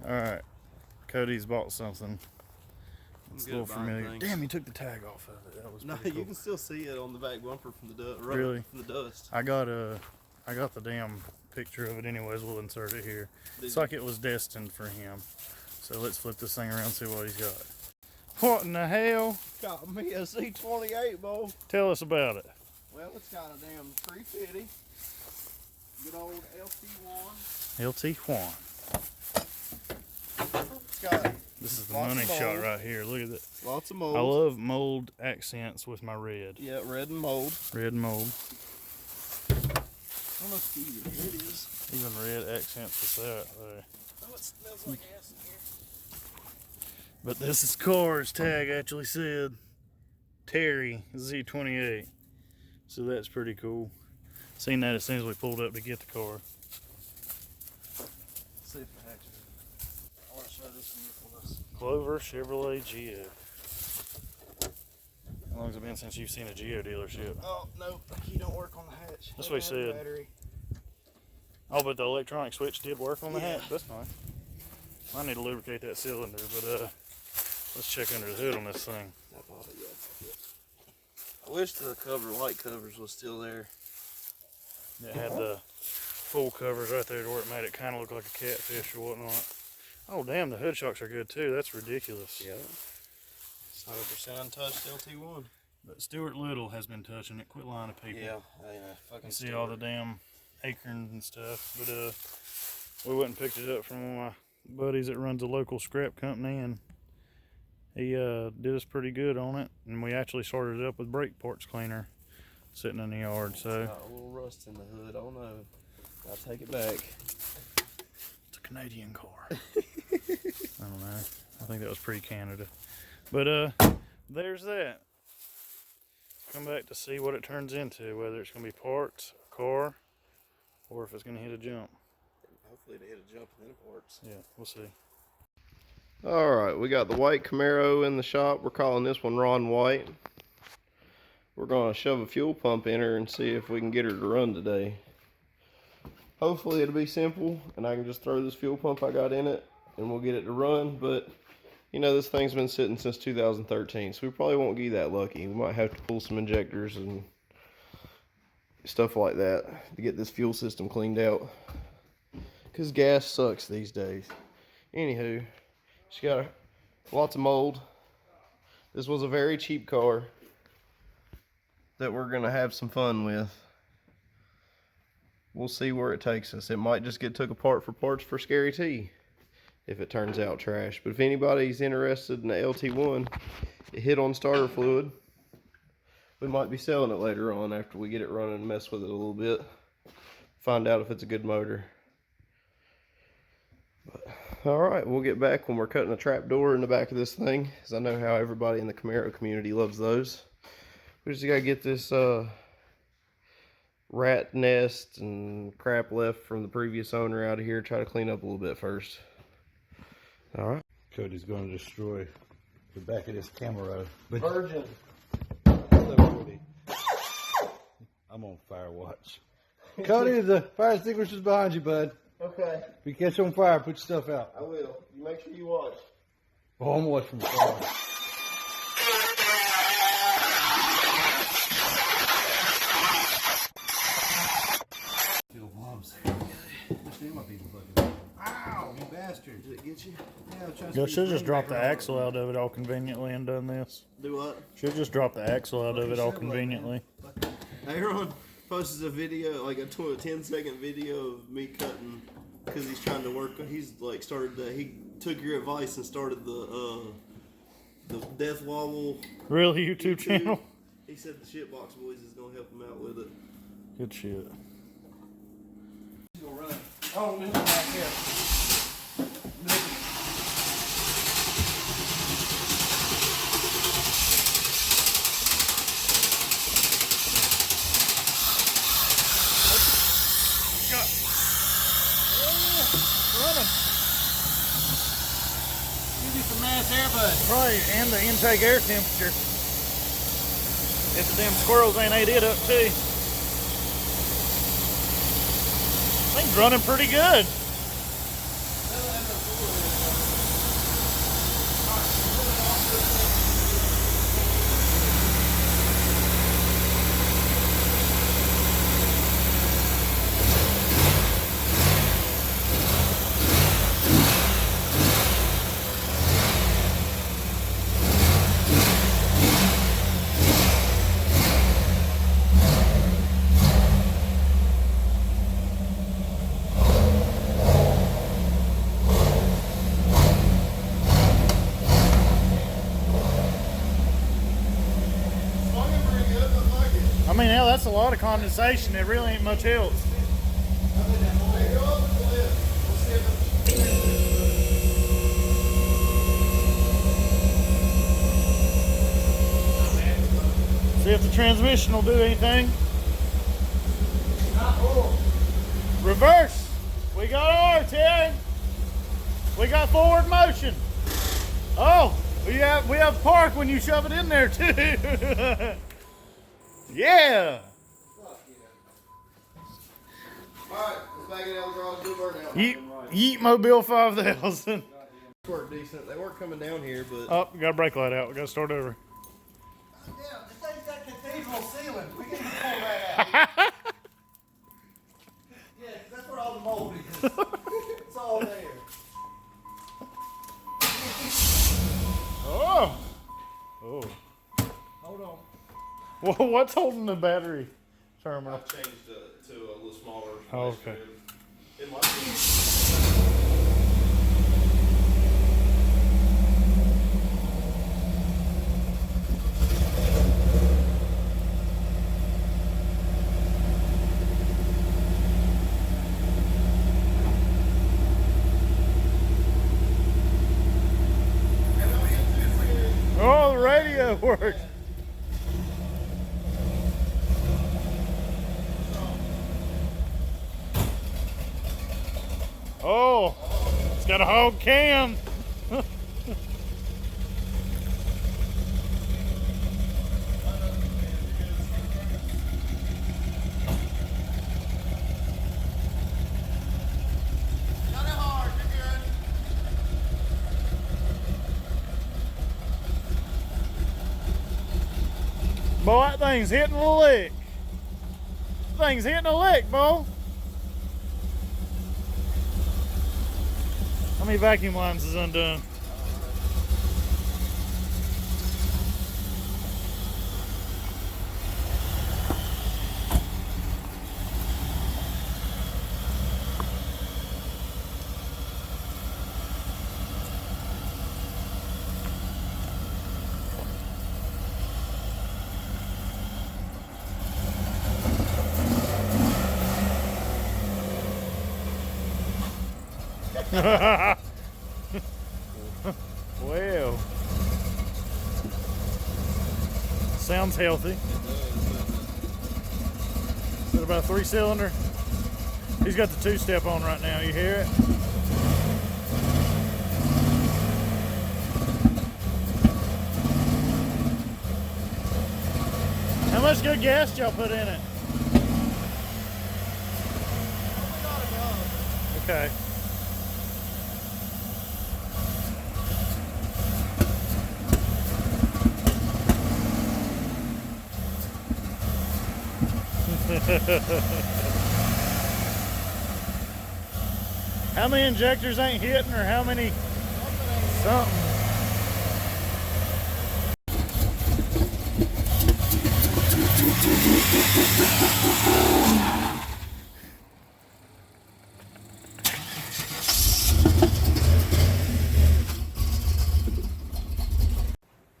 Alright. Cody's bought something. It's a little familiar. Things. Damn, he took the tag off of it. That was pretty cool. You can still see it on the back bumper from the dust. Really? From the dust. I got the damn picture of it anyways. We'll insert it here. It's like it was destined for him. So let's flip this thing around and see what he's got. What in the hell? Got me a Z28, Bo. Tell us about it. Well, it's got a damn 350. Good old Lt1. Lt1. It's got This is the money shot right here. Look at that. lots of mold. I love mold accents with my red. Yeah, red and mold. Red and mold. I don't know if it is. Even red accents with that there. Oh, it smells like ass in here. But this car's tag actually said Terry Z28. So that's pretty cool. Seen that as soon as we pulled up to get the car. Let's see if it actually. I want to show this vehicle. Clover Chevrolet Geo. How long has it been since you've seen a Geo dealership? Oh, no, you don't work on the hatch. That's what he said. Battery. Oh, but the electronic switch did work on the hatch? That's fine. I need to lubricate that cylinder, but let's check under the hood on this thing. I wish the light covers was still there. It had the full covers right there to where it made it kind of look like a catfish or whatnot. Oh, damn, the hood shocks are good too. That's ridiculous. Yeah. It's 100% untouched Lt1. But Stuart Little has been touching it. Quit lying to people. Yeah, fucking You see all the damn acorns and stuff. But we went and picked it up from one of my buddies that runs a local scrap company, and he did us pretty good on it. And we actually started it up with brake parts cleaner sitting in the yard. So got a little rust in the hood. Oh no, I'll take it back. It's a Canadian car. I don't know. I think that was pre-Canada. But there's that. Come back to see what it turns into, whether it's going to be parts, a car, or if it's going to hit a jump. Hopefully they hit a jump and then parts. Yeah, we'll see. Alright, we got the white Camaro in the shop. We're calling this one Ron White. We're going to shove a fuel pump in her and see if we can get her to run today. Hopefully it'll be simple and I can just throw this fuel pump I got in it and we'll get it to run. But you know, this thing's been sitting since 2013, so we probably won't be that lucky. We might have to pull some injectors and stuff like that to get this fuel system cleaned out, because gas sucks these days. Anywho, she got lots of mold. This was a very cheap car that we're gonna have some fun with. We'll see where it takes us. It might just get took apart for parts for Scary T if it turns out trash. But if anybody's interested in the Lt1, it hit on starter fluid. We might be selling it later on after we get it running and mess with it a little bit. Find out if it's a good motor. Alright, we'll get back when we're cutting a trap door in the back of this thing, because I know how everybody in the Camaro community loves those. We just gotta get this rat nest and crap left from the previous owner out of here. Try to clean up a little bit first. Alright. Cody's going to destroy the back of this Camaro. But Virgin. hello, Cody. I'm on fire watch. Cody, the fire extinguisher's behind you, bud. Okay, If you catch on fire, put your stuff out. I will. You make sure you watch. Oh, I'm watching from far. Little bombs. Ow, you bastard. Did it get you? Yeah, Should just drop the axle out of it all conveniently and done this. Do what? Should just drop the axle out of it all conveniently. Aaron posted a video, like a 10-second video of me cutting, because he's trying to work. He's like he took your advice and started the Death Wobble. Real YouTube channel? He said the Shitbox Boys is gonna help him out with it. Good shit. He's gonna run. Oh, this is back here. Right, and the intake air temperature. If the damn squirrels ain't ate it up too. Thing's running pretty good. lot of condensation. There really ain't much else. See if the transmission will do anything. Reverse. We got R, Terry. We got forward motion. Oh, we have park when you shove it in there too. Yeah. Alright, let's back it out of the garage, do burn out. Yeet Mobile 5000. Work decent. They weren't coming down here, but Oh, we got a brake light out. We got to start over. Yeah, this thing's got cathedral ceiling. We can pull that out. Yeah, 'cause that's where all the mold is. It's all there. Oh. Oh. Hold on. Well, what's holding the battery terminal? I've changed it to a little smaller. Oh, okay. It might be. Oh, the radio works. Oh, it's got a hog cam. Boy, that thing's hitting a lick. That thing's hitting a lick, boy. How many vacuum lines is undone? Well, sounds healthy. Is it about a 3-cylinder? He's got the 2-step on right now. You hear it? How much good gas did y'all put in it? Okay. How many injectors ain't hitting, or how many something?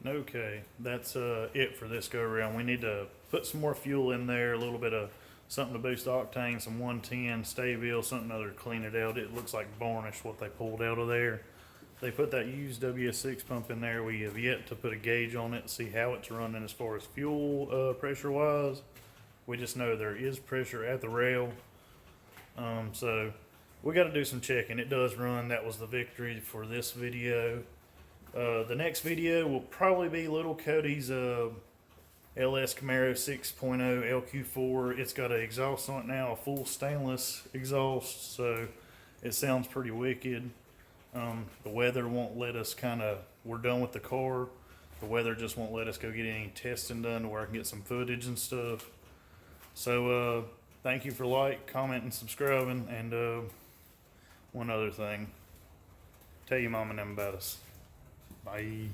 Okay, that's it for this go around. We need to put some more fuel in there, a little bit of something to boost octane, some 110, Stayville, something other to clean it out. It looks like varnish what they pulled out of there. They put that used WS6 pump in there. We have yet to put a gauge on it, see how it's running as far as fuel pressure wise. We just know there is pressure at the rail. So we got to do some checking. It does run. That was the victory for this video. The next video will probably be little Cody's LS Camaro 6.0 LQ4. It's got an exhaust on it now, a full stainless exhaust, so it sounds pretty wicked. The weather won't let us we're done with the car. The weather just won't let us go get any testing done to where I can get some footage and stuff. So thank you for commenting, subscribing, and one other thing. Tell your mom and them about us. Bye.